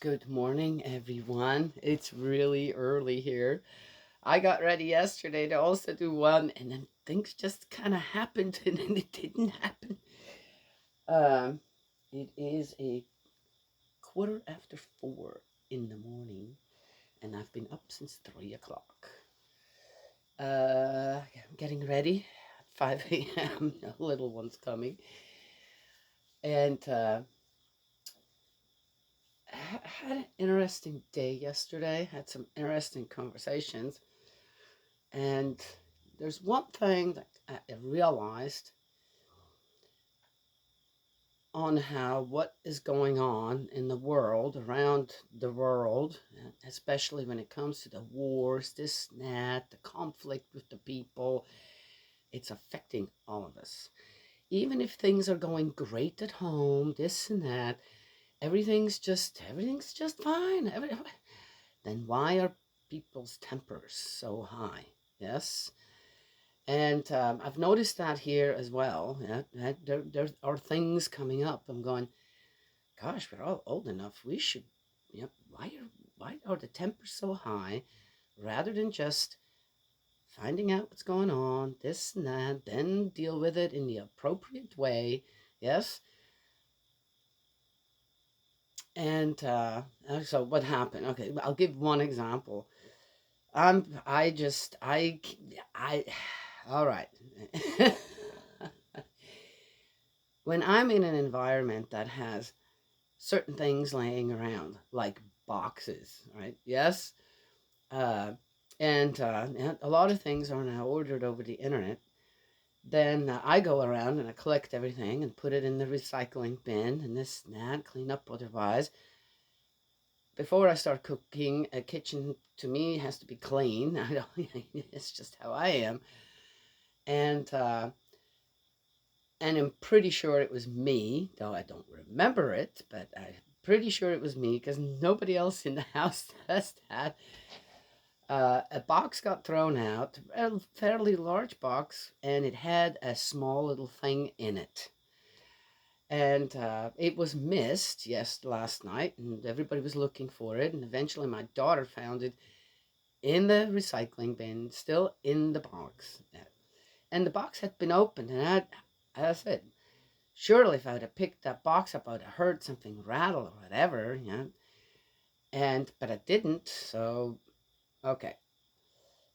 Good morning, everyone. It's really early here. I got ready yesterday to also do one, and then things just kind of happened, and then it didn't happen. Um, it is a quarter after 4 in the morning, and I've been up since 3 o'clock. I'm getting ready at 5 a.m. A little one's coming, and had an interesting day yesterday. Had some interesting conversations. And there's one thing that I realized on how what is going on in the world, around the world, especially when it comes to the wars, this and that, the conflict with the people, it's affecting all of us. Even if things are going great at home, this and that, everything's just fine. Then why are people's tempers so high? Yes. And I've noticed that here as well. Yeah, there are things coming up. I'm going, gosh, we're all old enough. We should, why are the tempers so high? Rather than just finding out what's going on, this and that, then deal with it in the appropriate way. Yes. And so what happened? Okay, I'll give one example. I just, I, all right. When I'm in an environment that has certain things laying around, like boxes, right? Yes. Uh, and a lot of things are now ordered over the internet. Then I go around and I collect everything and put it in the recycling bin and this and that, clean up otherwise. Before I start cooking, a kitchen to me has to be clean. I don't, it's just how I am. And and I'm pretty sure it was me, though I don't remember it, but I'm pretty sure it was me because nobody else in the house does that. A box got thrown out, a fairly large box, and it had a small little thing in it. And it was missed, yes, last night, and everybody was looking for it. And eventually, my daughter found it in the recycling bin, still in the box. And the box had been opened, and as I said, surely if I would have picked that box up, I would have heard something rattle or whatever, And but I didn't, so okay.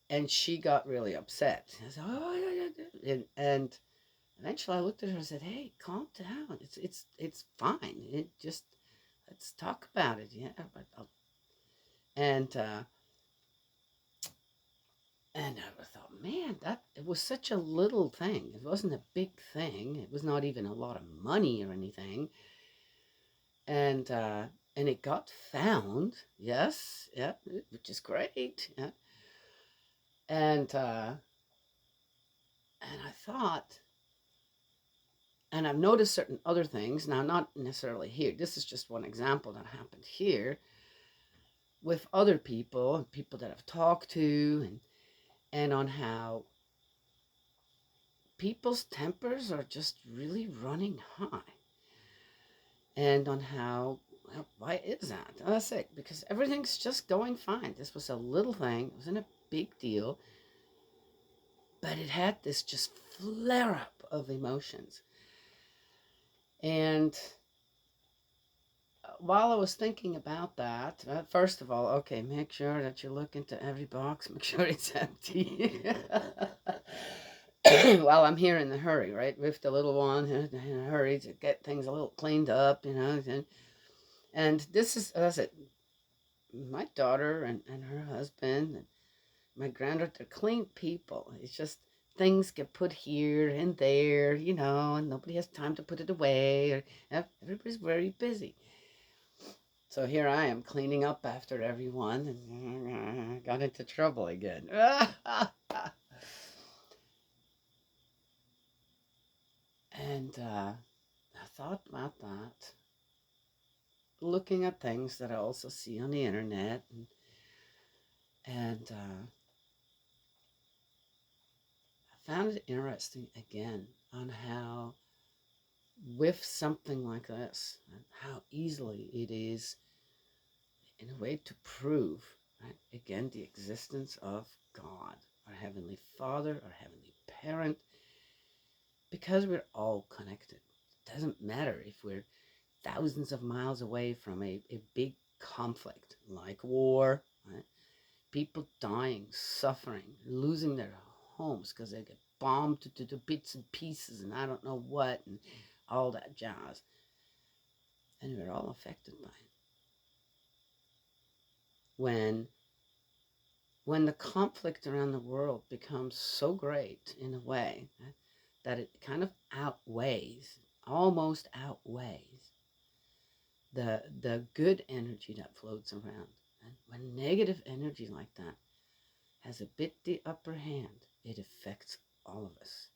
And she got really upset. I said, "Oh, yeah, yeah." And eventually, I looked at her and said, "Hey, calm down. It's fine. It just let's talk about it, yeah." And uh, and I thought, man, that it was such a little thing. It wasn't a big thing. It was not even a lot of money or anything. And uh, and it got found. Yes, yeah, which is great. Yeah. And uh, and I thought, and I've noticed certain other things. Now, not necessarily here. This is just one example that happened here with other people and people that I've talked to, and on how people's tempers are just really running high, and on how well, why is that? That's it, because everything's just going fine. This was a little thing. It wasn't a big deal, but it had this just flare up of emotions. And while I was thinking about that, first of all, okay, make sure that you look into every box, make sure it's empty. While I'm here in the hurry, right, with the little one in a hurry to get things a little cleaned up, and this is, as I said, my daughter and her husband and my granddaughter, they're clean people. It's just things get put here and there, and nobody has time to put it away. Or everybody's very busy. So here I am cleaning up after everyone and got into trouble again. And I thought about that, looking at things that I also see on the internet, and I found it interesting again on how, with something like this, and how easily it is in a way to prove, right, again, the existence of God, our Heavenly Father, our Heavenly Parent, because we're all connected. It doesn't matter if we're thousands of miles away from a big conflict like war, right? People dying, suffering, losing their homes because they get bombed to bits and pieces and I don't know what and all that jazz. And we're all affected by it. When the conflict around the world becomes so great in a way, right, that it kind of almost outweighs the good energy that floats around. And when negative energy like that has a bit the upper hand, it affects all of us.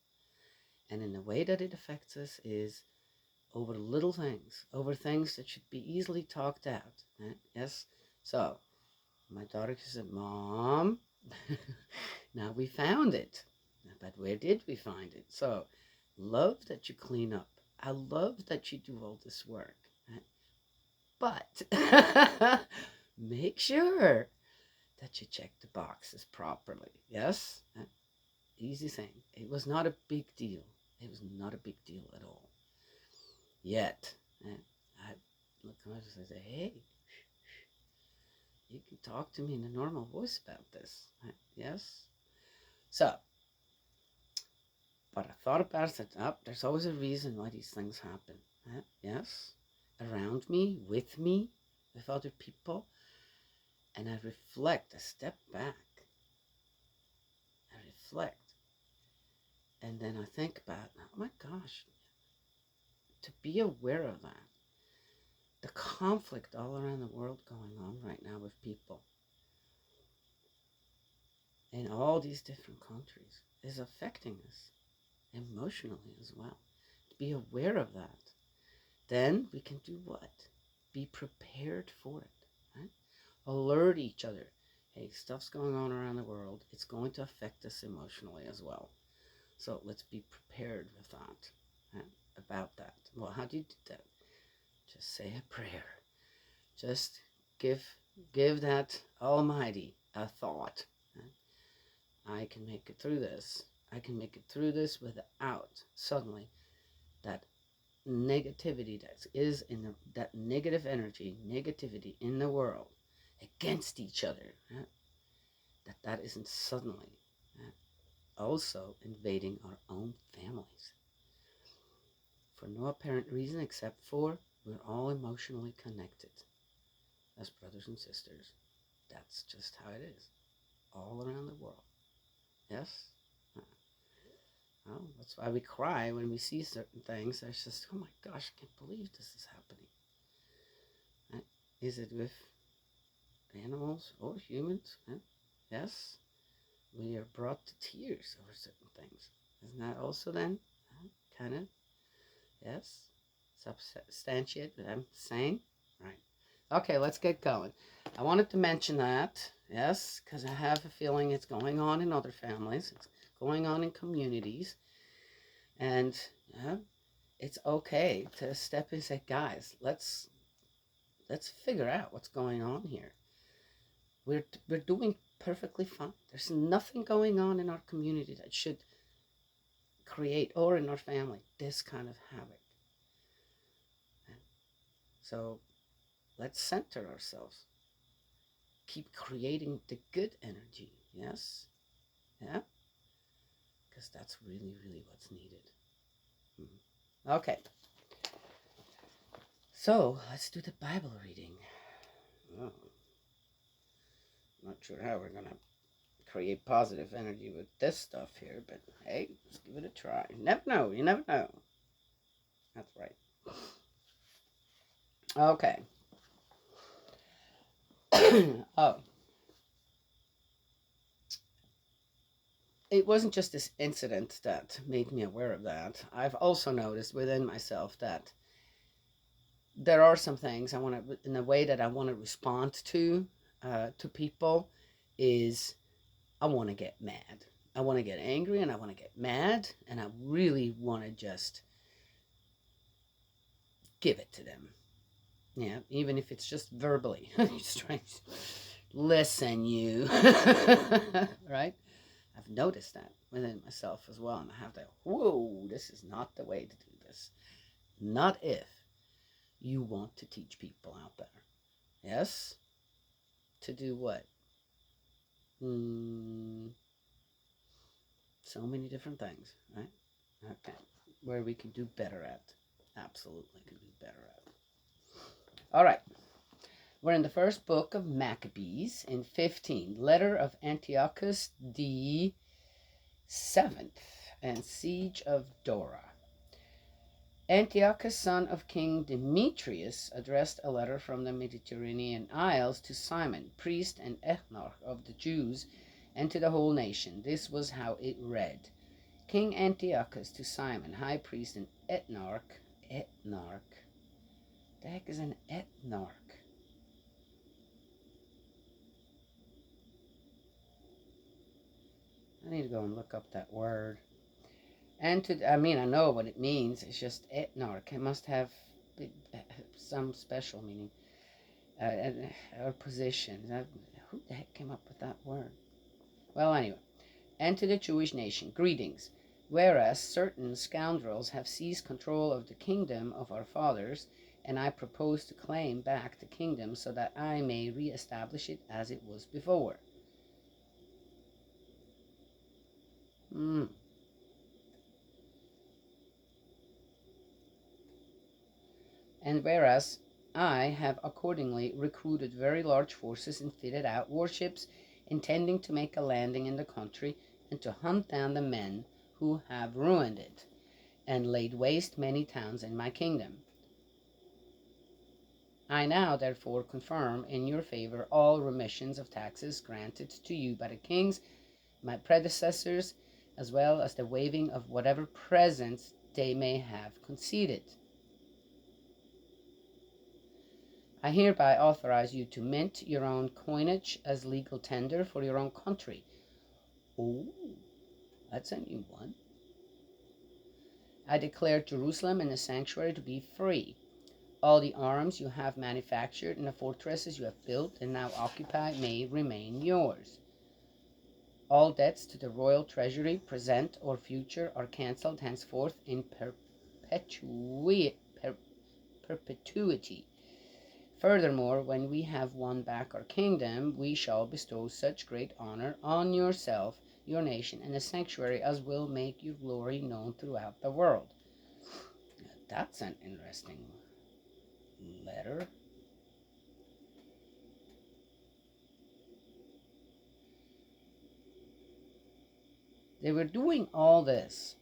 And in the way that it affects us is over little things, over things that should be easily talked out. Right? Yes. So my daughter said, Mom, now we found it. But where did we find it? So love that you clean up. I love that you do all this work. Right? But make sure that you check the boxes properly. Yes? Easy thing. It was not a big deal. It was not a big deal at all. Yet, I look at her and say, hey, you can talk to me in a normal voice about this. Yes? So, but I thought about it, said, oh, there's always a reason why these things happen. Yes? Around me, with other people. And I reflect, I step back. I reflect. And then I think about, oh my gosh, to be aware of that. The conflict all around the world going on right now with people in all these different countries is affecting us emotionally as well. To be aware of that, then we can do what? Be prepared for it, right? Alert each other. Hey, stuff's going on around the world. It's going to affect us emotionally as well. So let's be prepared with that, right? About that. Well, how do you do that? Just say a prayer. Just give that Almighty a thought. Right? I can make it through this. I can make it through this without suddenly that negativity that negative energy, negativity in the world against each other. Right? That isn't suddenly also invading our own families for no apparent reason except for we're all emotionally connected as brothers and sisters. That's just how it is all around the world. Yes? Well, that's why we cry when we see certain things. It's just, oh my gosh, I can't believe this is happening. Right? Is it with animals or humans? Right? Yes? We are brought to tears over certain things. Isn't that also then kind of, yes, substantiate what I'm saying? Right. Okay, let's get going. I wanted to mention that, yes, because I have a feeling it's going on in other families. It's going on in communities. And it's okay to step in and say, guys, let's figure out what's going on here. We're doing perfectly fine. There's nothing going on in our community that should create, or in our family, this kind of havoc. So let's center ourselves. Keep creating the good energy. Yes? Yeah? Because that's really, really what's needed. Okay. So let's do the Bible reading. Oh, not sure how we're going to create positive energy with this stuff here, but hey, let's give it a try. You never know. You never know. That's right. Okay. Oh. It wasn't just this incident that made me aware of that. I've also noticed within myself that there are some things I want to, in the way that I want to respond to people, is I want to get mad. I want to get angry and I want to get mad and I really want to just give it to them. Yeah, even if it's just verbally. He's trying to listen, you. Right? I've noticed that within myself as well. And I have to, whoa, this is not the way to do this. Not if you want to teach people out there. Yes? To do what? Hmm, so many different things, right? Okay. Where we could do better at. Absolutely could do better at. All right. We're in the first book of Maccabees in 15, letter of Antiochus the Seventh, and siege of Dora. Antiochus, son of King Demetrius, addressed a letter from the Mediterranean Isles to Simon, priest and ethnarch of the Jews, and to the whole nation. This was how it read. King Antiochus to Simon, high priest and ethnarch. Ethnarch? The heck is an ethnarch? I need to go and look up that word. And to, I mean, I know what it means. It's just ethnarch. It must have some special meaning or position. Who the heck came up with that word? Well, anyway. And to the Jewish nation, greetings. Whereas certain scoundrels have seized control of the kingdom of our fathers, and I propose to claim back the kingdom so that I may re-establish it as it was before. And whereas I have accordingly recruited very large forces and fitted out warships, intending to make a landing in the country and to hunt down the men who have ruined it, and laid waste many towns in my kingdom. I now therefore confirm in your favor all remissions of taxes granted to you by the kings, my predecessors, as well as the waiving of whatever presents they may have conceded. I hereby authorize you to mint your own coinage as legal tender for your own country. Oh, that's a new one. I declare Jerusalem and the sanctuary to be free. All the arms you have manufactured and the fortresses you have built and now occupy may remain yours. All debts to the royal treasury, present or future, are cancelled henceforth in perpetuity. Furthermore, when we have won back our kingdom, we shall bestow such great honor on yourself, your nation, and the sanctuary as will make your glory known throughout the world. That's an interesting letter. They were doing all this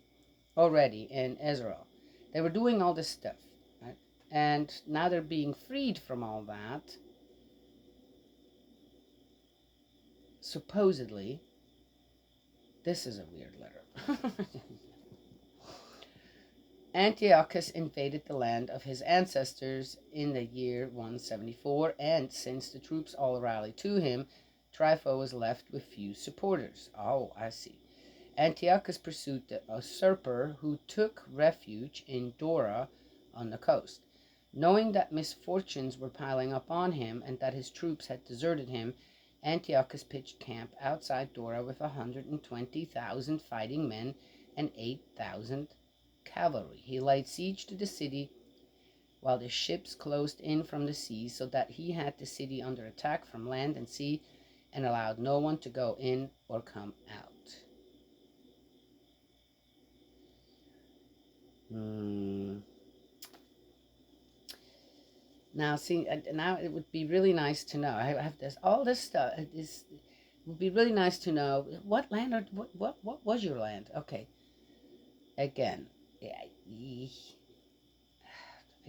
already in Israel. They were doing all this stuff, right? And now they're being freed from all that. Supposedly, this is a weird letter. Antiochus invaded the land of his ancestors in the year 174, and since the troops all rallied to him, Trypho was left with few supporters. Oh, I see. Antiochus pursued the usurper, who took refuge in Dora on the coast. Knowing that misfortunes were piling up on him and that his troops had deserted him, Antiochus pitched camp outside Dora with 120,000 fighting men and 8,000 cavalry. He laid siege to the city while the ships closed in from the sea, so that he had the city under attack from land and sea, and allowed no one to go in or come out. Now, see, now it would be really nice to know. I have this, all this stuff. It would be really nice to know what land or what was your land? Okay. Again, I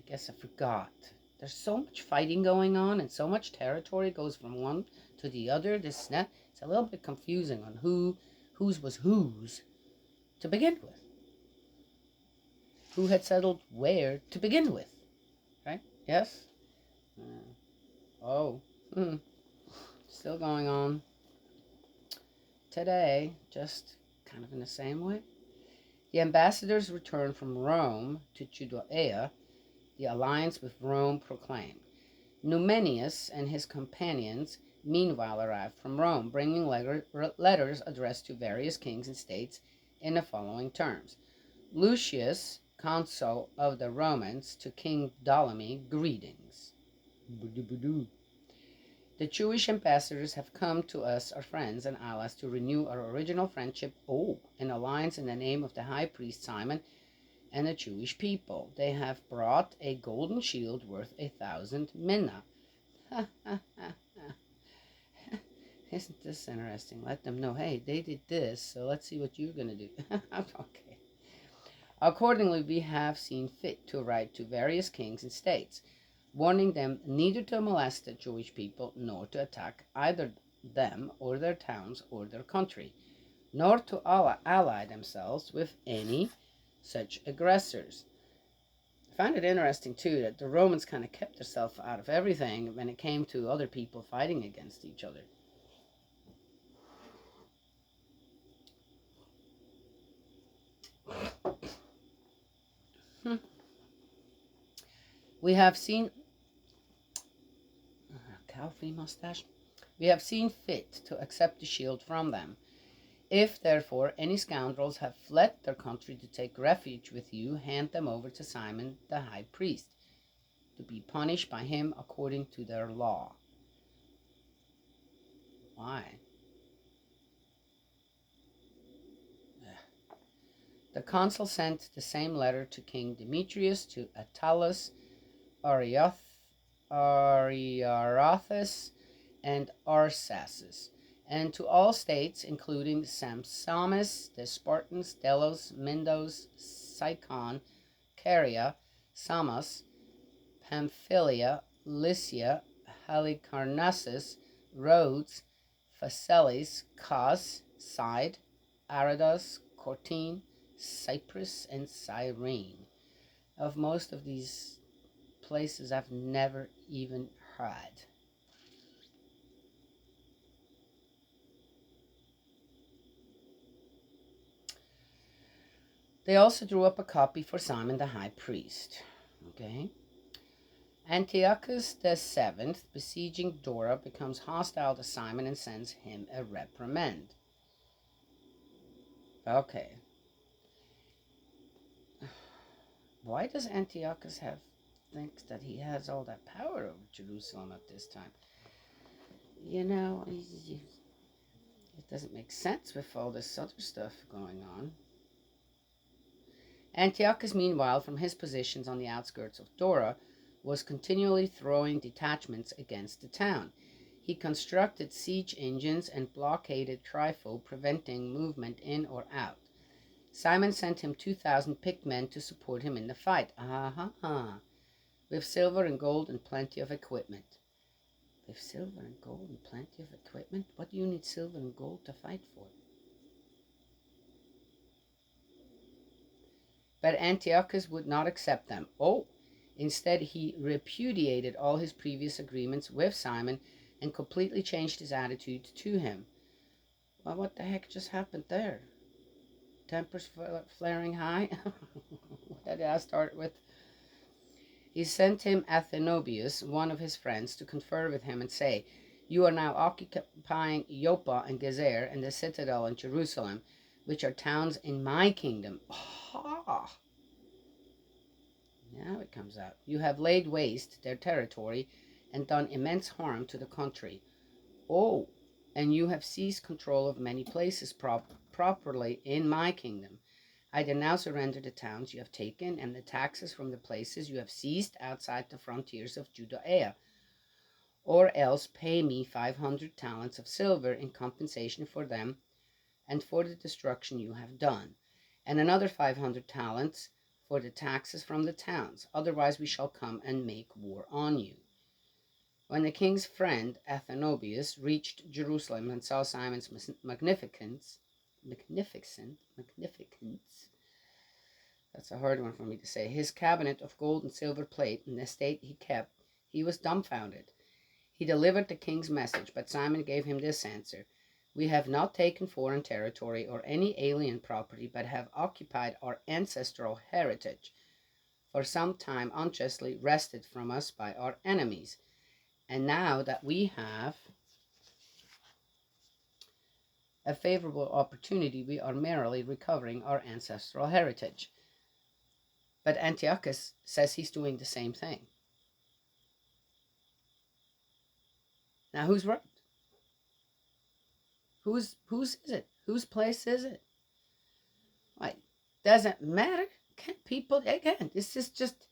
guess I forgot. There's so much fighting going on, and so much territory goes from one to the other. It's a little bit confusing on whose was whose to begin with. Who had settled where to begin with, right? Yes. Still going on today, just kind of in the same way. The ambassadors returned from Rome to Judea, the alliance with Rome proclaimed. Numenius and his companions meanwhile arrived from Rome, bringing letters addressed to various kings and states in the following terms: Lucius, consul of the Romans, to King Ptolemy, greetings. The Jewish ambassadors have come to us, our friends and allies, to renew our original friendship, and alliance in the name of the high priest Simon and the Jewish people. They have brought a golden shield worth 1,000 mina. Isn't this interesting? Let them know, hey, they did this, so let's see what you're going to do. Okay. Accordingly, we have seen fit to write to various kings and states, warning them neither to molest the Jewish people nor to attack either them or their towns or their country, nor to ally themselves with any such aggressors. I find it interesting, too, that the Romans kind of kept themselves out of everything when it came to other people fighting against each other. We have seen cow-free mustache. We have seen fit to accept the shield from them. If, therefore, any scoundrels have fled their country to take refuge with you, hand them over to Simon the high priest, to be punished by him according to their law. Why? The consul sent the same letter to King Demetrius, to Attalus, Ariarathes, and Arsaces, and to all states, including Samsamis, the Spartans, Delos, Mindos, Sicon, Caria, Samos, Pamphylia, Lycia, Halicarnassus, Rhodes, Phaselis, Cos, Side, Arados, Cortine, Cyprus, and Cyrene. Of most of these places I've never even heard. They also drew up a copy for Simon the high priest. Okay. Antiochus VII, besieging Dora, becomes hostile to Simon and sends him a reprimand. Okay. Why does Antiochus thinks that he has all that power over Jerusalem at this time? You know, it doesn't make sense with all this other stuff going on. Antiochus, meanwhile, from his positions on the outskirts of Dora, was continually throwing detachments against the town. He constructed siege engines and blockaded Trypho, preventing movement in or out. Simon sent him 2,000 picked men to support him in the fight. With silver and gold and plenty of equipment. With silver and gold and plenty of equipment? What do you need silver and gold to fight for? But Antiochus would not accept them. Instead, he repudiated all his previous agreements with Simon and completely changed his attitude to him. Well, what the heck just happened there? Tempers flaring high? What did I start with? He sent him Athenobius, one of his friends, to confer with him and say, "You are now occupying Joppa and Gezer and the citadel in Jerusalem, which are towns in my kingdom." Now it comes out. "You have laid waste their territory and done immense harm to the country. And you have seized control of many places properly in my kingdom. Either now surrender the towns you have taken and the taxes from the places you have seized outside the frontiers of Judea, or else pay me 500 talents of silver in compensation for them and for the destruction you have done, and another 500 talents for the taxes from the towns. Otherwise we shall come and make war on you." When the king's friend Athenobius reached Jerusalem and saw Simon's magnificence, that's a hard one for me to say, his cabinet of gold and silver plate and the state he kept, he was dumbfounded. He delivered the king's message, but Simon gave him this answer: "We have not taken foreign territory or any alien property, but have occupied our ancestral heritage, for some time unjustly wrested from us by our enemies. And now that we have a favorable opportunity, we are merely recovering our ancestral heritage. But Antiochus says he's doing the same thing. Now, who's right? Whose is it? Whose place is it? Like, doesn't matter. Can't people again? This is just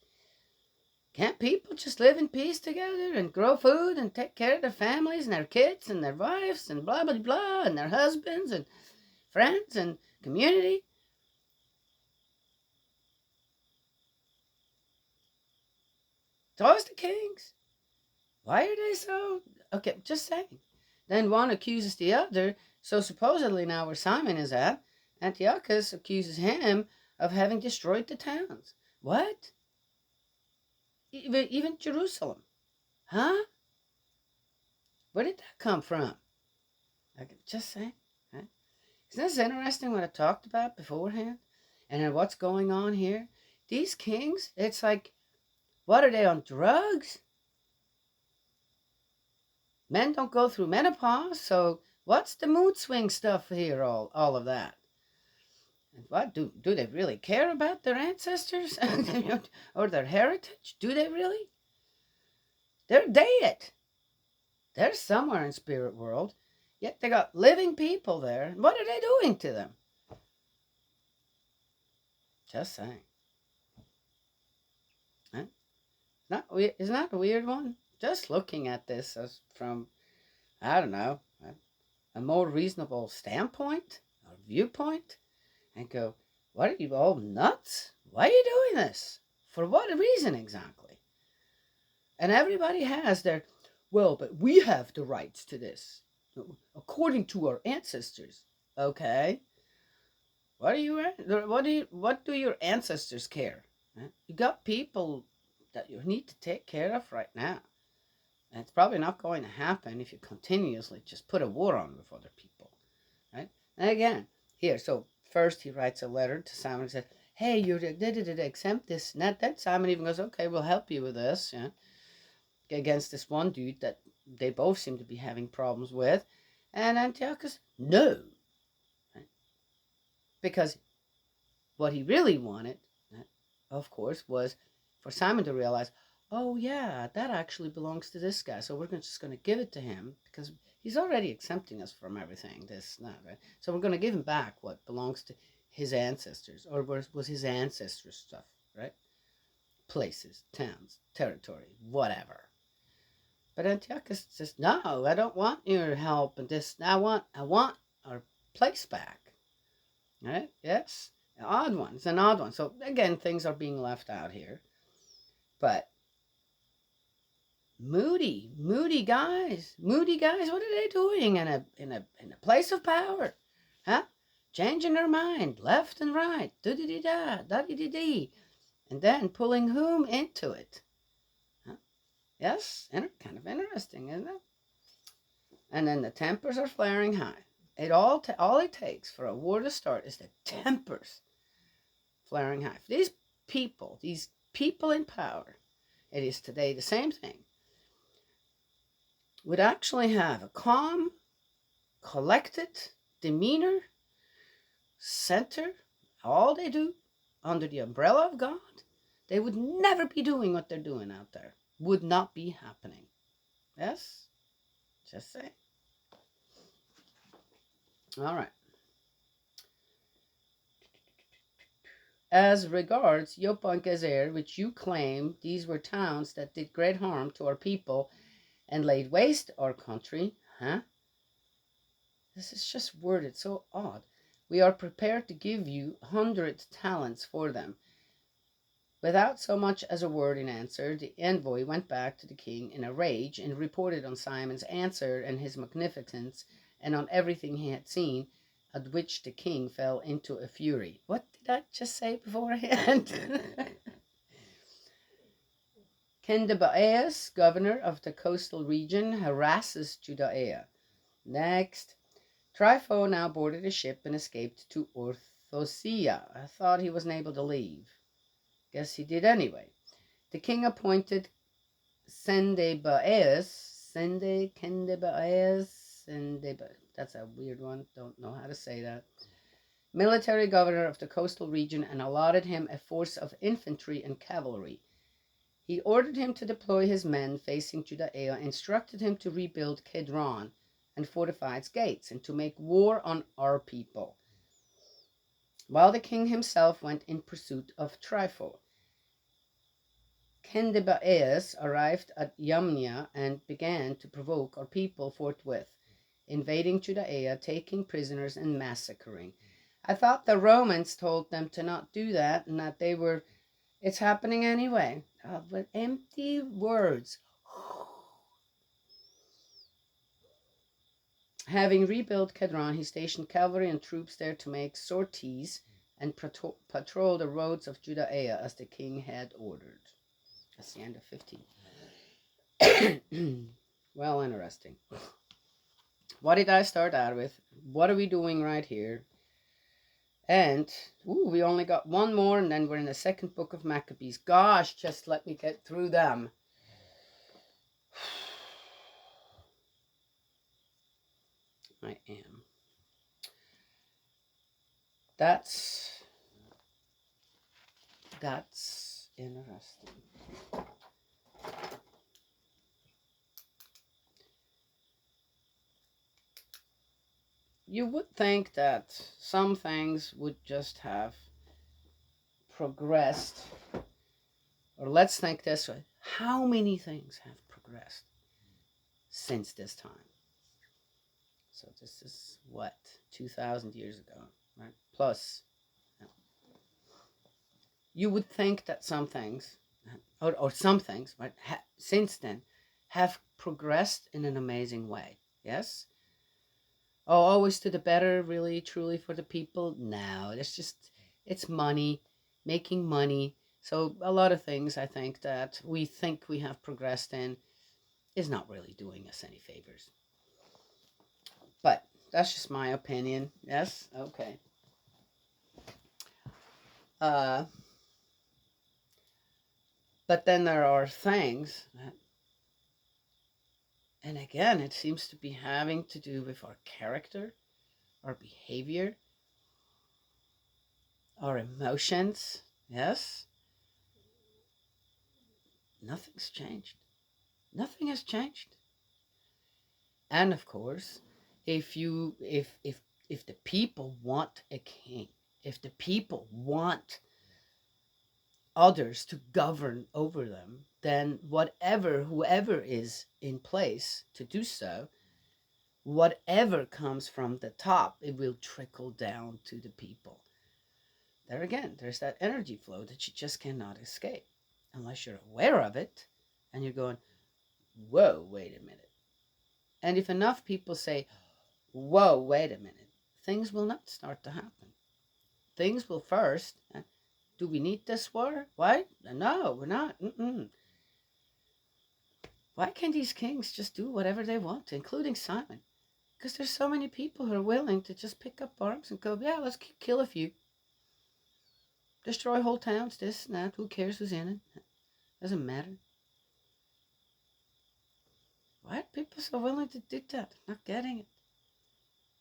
can't people just live in peace together and grow food and take care of their families and their kids and their wives and blah blah blah and their husbands and friends and community? So is the kings. Why are they so okay? Just saying. Then one accuses the other. So supposedly now where Simon is at, Antiochus accuses him of having destroyed the towns. What? Even Jerusalem? Huh? Where did that come from? Okay, just saying. Right? Isn't this interesting what I talked about beforehand? And then what's going on here? These kings, it's like, what are they on drugs? Men don't go through menopause, so what's the mood swing stuff here? All of that. And what do they really care about their ancestors or their heritage? Do they really? They're dead. They're somewhere in spirit world, yet they got living people there. What are they doing to them? Just saying. Huh? Isn't that a weird one? Just looking at this as from, I don't know, a more reasonable standpoint or viewpoint, and go, what are you all nuts? Why are you doing this? For what reason exactly? And everybody has their, well, but we have the rights to this, according to our ancestors. Okay. What do your ancestors care? You got people that you need to take care of right now. And it's probably not going to happen if you continuously just put a war on with other people. Right? And again, here, so first he writes a letter to Simon and says, hey, you did exempt this. And then Simon even goes, okay, we'll help you with this. Yeah? Against this one dude that they both seem to be having problems with. And Antiochus, no. Right? Because what he really wanted, of course, was for Simon to realize, oh yeah, that actually belongs to this guy. So we're just going to give it to him because he's already exempting us from everything. This, not right. So we're going to give him back what belongs to his ancestors, or was his ancestors' stuff, right? Places, towns, territory, whatever. But Antiochus says, no, I don't want your help and this. I want our place back. Right? Yes. An odd one. It's an odd one. So again, things are being left out here. But moody guys, what are they doing in a place of power? Huh? Changing their mind left and right, do-di-di-da, da-di-di-di, and then pulling whom into it? Huh? Yes, kind of interesting, isn't it? And then the tempers are flaring high. All it takes for a war to start is the tempers flaring high. These people in power, it is today the same thing, would actually have a calm, collected demeanor, center, all they do under the umbrella of God, they would never be doing what they're doing out there. Would not be happening. Yes? Just say. All right. As regards Joppa and Gezer, which you claim these were towns that did great harm to our people and laid waste our country, huh? This is just worded so odd. We are prepared to give you 100 talents for them. Without so much as a word in answer, the envoy went back to the king in a rage and reported on Simon's answer and his magnificence and on everything he had seen, at which the king fell into a fury. What did I just say beforehand? Kendabaeus, governor of the coastal region, harasses Judea. Next. Trypho now boarded a ship and escaped to Orthosia. I thought he wasn't able to leave. Guess he did anyway. The king appointed that's a weird one, don't know how to say that, military governor of the coastal region, and allotted him a force of infantry and cavalry. He ordered him to deploy his men facing Judea, instructed him to rebuild Kedron and fortify its gates, and to make war on our people, while the king himself went in pursuit of Trypho. Kendebaeus arrived at Yamnia and began to provoke our people forthwith, invading Judea, taking prisoners and massacring. I thought the Romans told them to not do that, and that it's happening anyway. But empty words. Having rebuilt Kedron, he stationed cavalry and troops there to make sorties and patrol the roads of Judea as the king had ordered. That's the end of 15. Well, interesting. What did I start out with? What are we doing right here? And we only got one more, and then we're in the second book of Maccabees. Gosh, just let me get through them. I am. That's interesting. You would think that some things would just have progressed, or let's think this way: how many things have progressed since this time? So this is what, 2,000 years ago, right? Plus, you would think that some things, or some things, right, since then, have progressed in an amazing way. Yes. Oh, always to the better, really, truly for the people? No, it's money, making money. So a lot of things I think that we think we have progressed in is not really doing us any favors. But that's just my opinion. Yes? Okay. But then there are things that, and again, it seems to be having to do with our character, our behavior, our emotions. Yes? Nothing's changed. Nothing has changed. And of course, if the people want a king, if the people want others to govern over them, then whoever is in place to do so, whatever comes from the top, it will trickle down to the people. There again, there's that energy flow that you just cannot escape unless you're aware of it and you're going, whoa, wait a minute. And if enough people say, whoa, wait a minute, things will not start to happen. Things will first, do we need this war? Why? No, we're not. Why can't these kings just do whatever they want, including Simon? Because there's so many people who are willing to just pick up arms and go, yeah, let's kill a few. Destroy whole towns, this and that. Who cares who's in it? Doesn't matter. Why are people so willing to do that? Not getting it.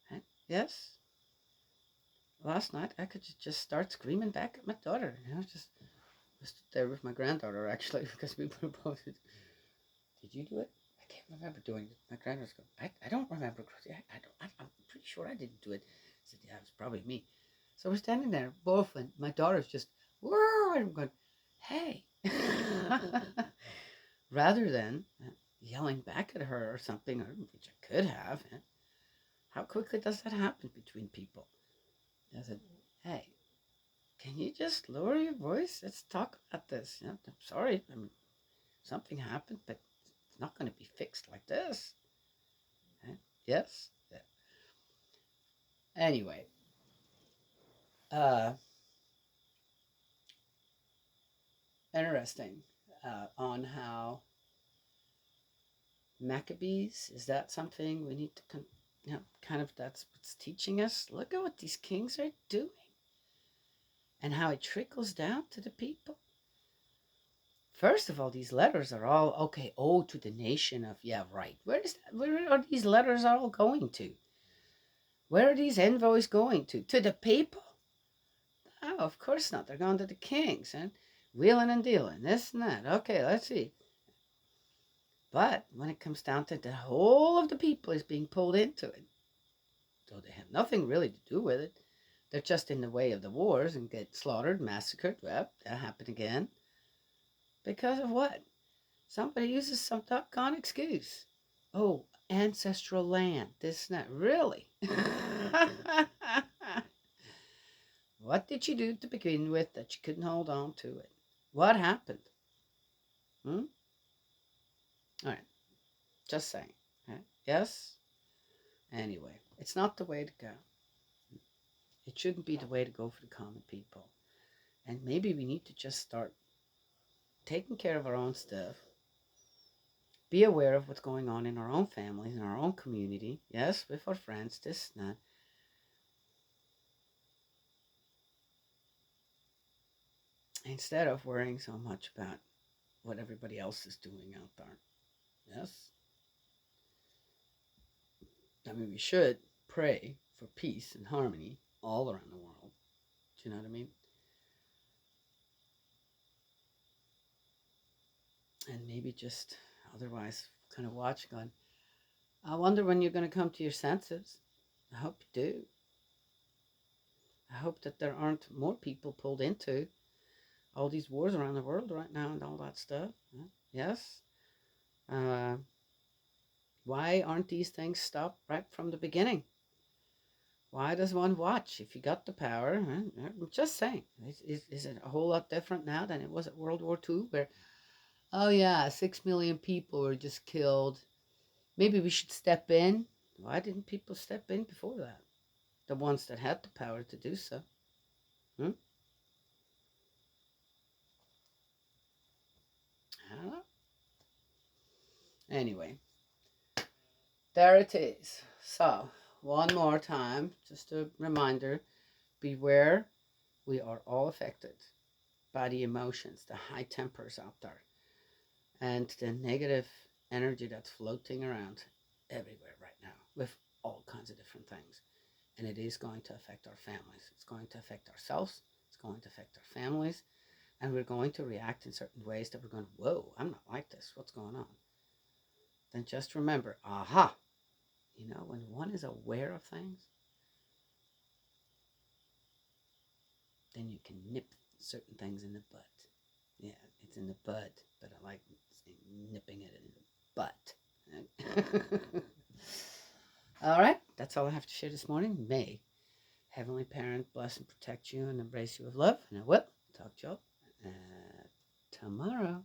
Right? Yes? Last night I could just start screaming back at my daughter. Just stood there with my granddaughter actually, because we were both. Did you do it? I can't remember doing it. My granddaughter's going, I don't remember. I'm pretty sure I didn't do it. I said, yeah, it was probably me. So we're standing there, both, and my daughter's just, whoa, and I'm going, hey. Rather than yelling back at her or something, which I could have. How quickly does that happen between people? I said, hey, can you just lower your voice? Let's talk about this. I'm sorry. Something happened, but it's not going to be fixed like this. Yes? Yeah. Anyway. Interesting on how Maccabees, is that something we need to kind of, that's what's teaching us? Look at what these kings are doing and how it trickles down to the people. First of all, these letters are all okay. Oh, to the nation of, yeah, right. Where is that? Where are these letters all going to? Where are these envoys going to? To the people? Oh, of course not. They're going to the kings and wheeling and dealing, this and that. Okay, let's see. But when it comes down to it, the whole of the people is being pulled into it. So they have nothing really to do with it. They're just in the way of the wars and get slaughtered, massacred. Well, that happened again. Because of what? Somebody uses some doggone excuse. Oh, ancestral land. This and that. Really? What did you do to begin with that you couldn't hold on to it? What happened? Hmm? All right. Just saying. Right? Yes? Anyway, it's not the way to go. It shouldn't be the way to go for the common people. And maybe we need to just start taking care of our own stuff. Be aware of what's going on in our own families, in our own community. Yes, with our friends, this and that. Instead of worrying so much about what everybody else is doing out there. Yes? I mean, we should pray for peace and harmony all around the world. Do you know what I mean? And maybe just otherwise kind of watch going, I wonder when you're going to come to your senses. I hope you do. I hope that there aren't more people pulled into all these wars around the world right now and all that stuff. Yes. Uh, why aren't these things stopped right from the beginning? Why does one watch if you got the power? I'm just saying. Is it a whole lot different now than it was at World War II, where, oh yeah, 6 million people were just killed? Maybe we should step in. Why didn't people step in before that? The ones that had the power to do so. Hmm? I don't know. Anyway, there it is. So, one more time, just a reminder, beware, we are all affected by the emotions, the high tempers out there, and the negative energy that's floating around everywhere right now with all kinds of different things. And it is going to affect our families. It's going to affect ourselves. It's going to affect our families. And we're going to react in certain ways that we're going, whoa, I'm not like this. What's going on? Then just remember, aha, when one is aware of things, then you can nip certain things in the bud. Yeah, it's in the bud, but I like nipping it in the butt. All right, that's all I have to share this morning. May Heavenly Parent bless and protect you and embrace you with love. And I will talk to you all tomorrow.